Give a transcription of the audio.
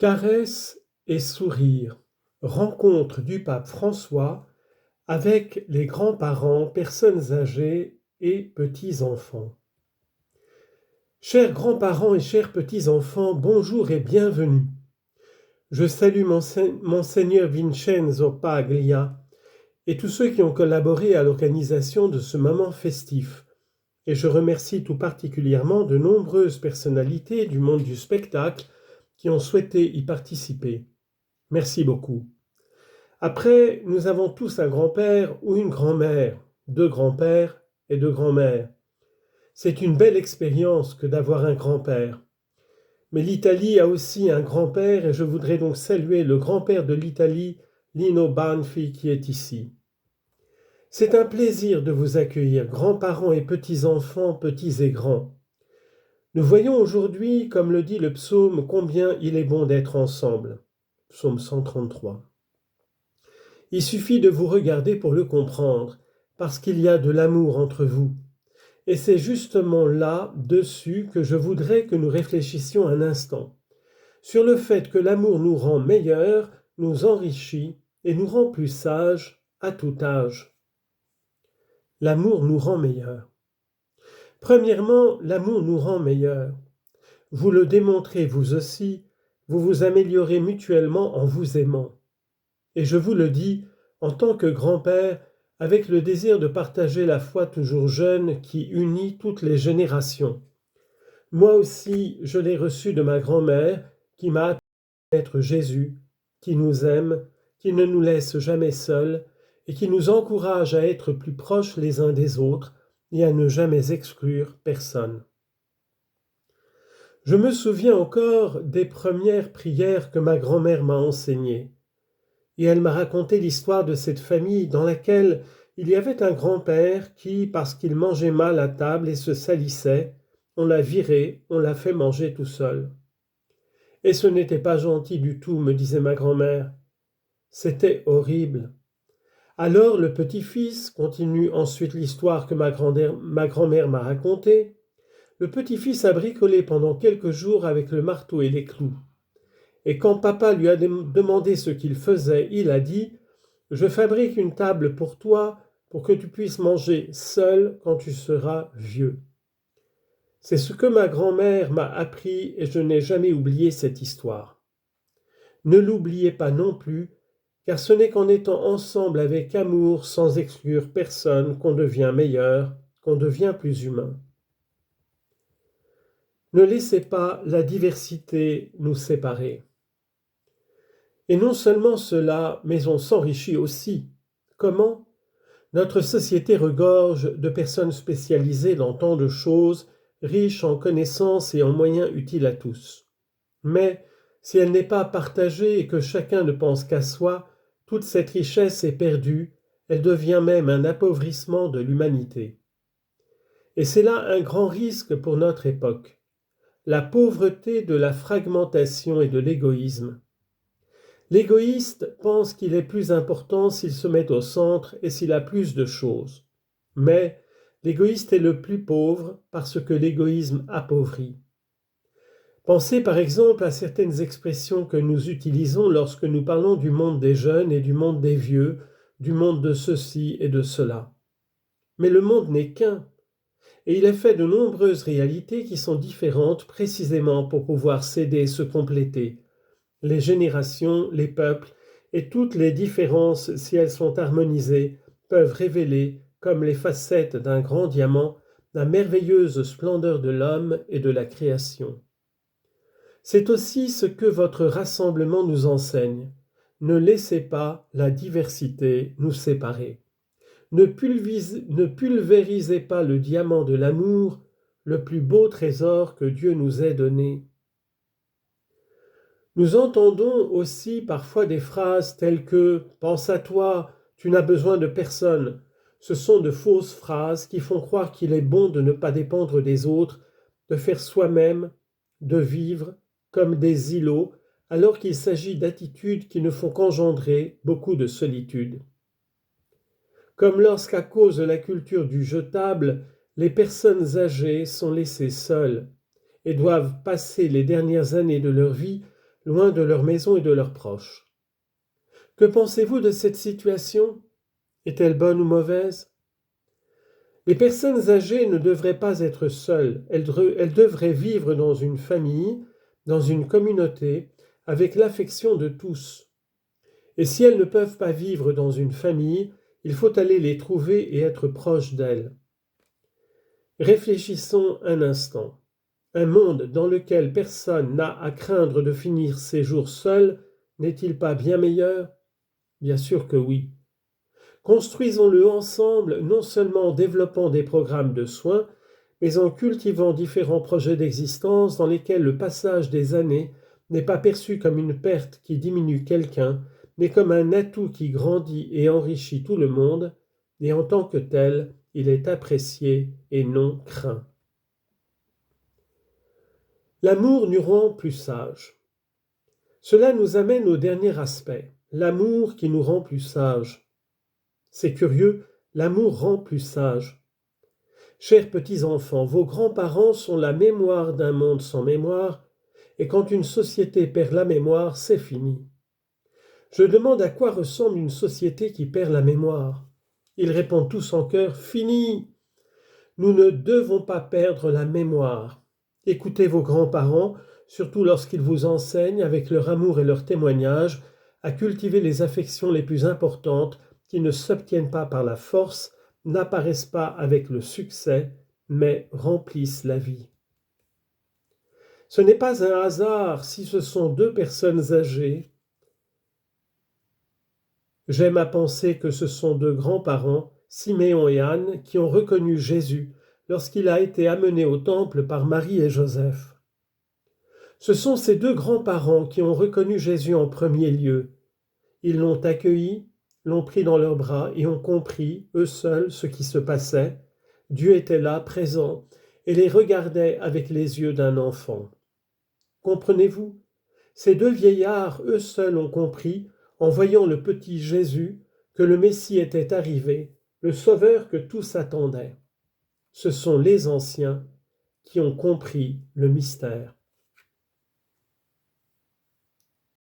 Caresses et sourires, rencontre du pape François avec les grands-parents, personnes âgées et petits-enfants. Chers grands-parents et chers petits-enfants, bonjour et bienvenue. Je salue Monseigneur Vincenzo Paglia et tous ceux qui ont collaboré à l'organisation de ce moment festif. Et je remercie tout particulièrement de nombreuses personnalités du monde du spectacle qui ont souhaité y participer. Merci beaucoup. Après, nous avons tous un grand-père ou une grand-mère, deux grands-pères et deux grands-mères. C'est une belle expérience que d'avoir un grand-père. Mais l'Italie a aussi un grand-père et je voudrais donc saluer le grand-père de l'Italie, Lino Banfi, qui est ici. C'est un plaisir de vous accueillir, grands-parents et petits-enfants, petits et grands. Nous voyons aujourd'hui, comme le dit le psaume, combien il est bon d'être ensemble. Psaume 133. Il suffit de vous regarder pour le comprendre, parce qu'il y a de l'amour entre vous. Et c'est justement là-dessus que je voudrais que nous réfléchissions un instant, sur le fait que l'amour nous rend meilleurs, nous enrichit et nous rend plus sages à tout âge. L'amour nous rend meilleurs. Premièrement, l'amour nous rend meilleurs. Vous le démontrez vous aussi, vous vous améliorez mutuellement en vous aimant. Et je vous le dis, en tant que grand-père, avec le désir de partager la foi toujours jeune qui unit toutes les générations. Moi aussi, je l'ai reçu de ma grand-mère, qui m'a appris à être Jésus, qui nous aime, qui ne nous laisse jamais seuls, et qui nous encourage à être plus proches les uns des autres et à ne jamais exclure personne. Je me souviens encore des premières prières que ma grand-mère m'a enseignées. Et elle m'a raconté l'histoire de cette famille dans laquelle il y avait un grand-père qui, parce qu'il mangeait mal à table et se salissait, on l'a viré, on l'a fait manger tout seul. Et ce n'était pas gentil du tout, me disait ma grand-mère. C'était horrible. Alors le petit-fils continue ensuite l'histoire que ma grand-mère m'a racontée. Le petit-fils a bricolé pendant quelques jours avec le marteau et les clous. Et quand papa lui a demandé ce qu'il faisait, il a dit « Je fabrique une table pour toi pour que tu puisses manger seul quand tu seras vieux. » C'est ce que ma grand-mère m'a appris et je n'ai jamais oublié cette histoire. Ne l'oubliez pas non plus, car ce n'est qu'en étant ensemble avec amour, sans exclure personne, qu'on devient meilleur, qu'on devient plus humain. Ne laissez pas la diversité nous séparer. Et non seulement cela, mais on s'enrichit aussi. Comment ? Notre société regorge de personnes spécialisées dans tant de choses, riches en connaissances et en moyens utiles à tous. Mais si elle n'est pas partagée et que chacun ne pense qu'à soi, toute cette richesse est perdue, elle devient même un appauvrissement de l'humanité. Et c'est là un grand risque pour notre époque, la pauvreté de la fragmentation et de l'égoïsme. L'égoïste pense qu'il est plus important s'il se met au centre et s'il a plus de choses. Mais l'égoïste est le plus pauvre parce que l'égoïsme appauvrit. Pensez par exemple à certaines expressions que nous utilisons lorsque nous parlons du monde des jeunes et du monde des vieux, du monde de ceci et de cela. Mais le monde n'est qu'un, et il est fait de nombreuses réalités qui sont différentes précisément pour pouvoir s'aider et se compléter. Les générations, les peuples et toutes les différences, si elles sont harmonisées, peuvent révéler, comme les facettes d'un grand diamant, la merveilleuse splendeur de l'homme et de la création. C'est aussi ce que votre rassemblement nous enseigne. Ne laissez pas la diversité nous séparer. Ne pulvérisez pas le diamant de l'amour, le plus beau trésor que Dieu nous ait donné. Nous entendons aussi parfois des phrases telles que « pense à toi, tu n'as besoin de personne ». Ce sont de fausses phrases qui font croire qu'il est bon de ne pas dépendre des autres, de faire soi-même, de vivre comme des îlots, alors qu'il s'agit d'attitudes qui ne font qu'engendrer beaucoup de solitude. Comme lorsqu'à cause de la culture du jetable, les personnes âgées sont laissées seules et doivent passer les dernières années de leur vie loin de leur maison et de leurs proches. Que pensez-vous de cette situation? Est-elle bonne ou mauvaise? Les personnes âgées ne devraient pas être seules, elles devraient vivre dans une famille, dans une communauté, avec l'affection de tous. Et si elles ne peuvent pas vivre dans une famille, il faut aller les trouver et être proche d'elles. Réfléchissons un instant. Un monde dans lequel personne n'a à craindre de finir ses jours seul, n'est-il pas bien meilleur? Bien sûr que oui. Construisons-le ensemble, non seulement en développant des programmes de soins, mais en cultivant différents projets d'existence dans lesquels le passage des années n'est pas perçu comme une perte qui diminue quelqu'un, mais comme un atout qui grandit et enrichit tout le monde, et en tant que tel, il est apprécié et non craint. L'amour nous rend plus sages. Cela nous amène au dernier aspect, l'amour qui nous rend plus sages. C'est curieux, l'amour rend plus sages. Chers petits-enfants, vos grands-parents sont la mémoire d'un monde sans mémoire, et quand une société perd la mémoire, c'est fini. Je demande à quoi ressemble une société qui perd la mémoire. Ils répondent tous en chœur, fini. Nous ne devons pas perdre la mémoire. Écoutez vos grands-parents, surtout lorsqu'ils vous enseignent, avec leur amour et leur témoignage, à cultiver les affections les plus importantes qui ne s'obtiennent pas par la force, n'apparaissent pas avec le succès, mais remplissent la vie. Ce n'est pas un hasard si ce sont deux personnes âgées. J'aime à penser que ce sont deux grands-parents, Siméon et Anne, qui ont reconnu Jésus lorsqu'il a été amené au temple par Marie et Joseph. Ce sont ces deux grands-parents qui ont reconnu Jésus en premier lieu. Ils l'ont accueilli, l'ont pris dans leurs bras et ont compris, eux seuls, ce qui se passait. Dieu était là, présent, et les regardait avec les yeux d'un enfant. Comprenez-vous? Ces deux vieillards, eux seuls, ont compris, en voyant le petit Jésus, que le Messie était arrivé, le Sauveur que tous attendaient. Ce sont les anciens qui ont compris le mystère.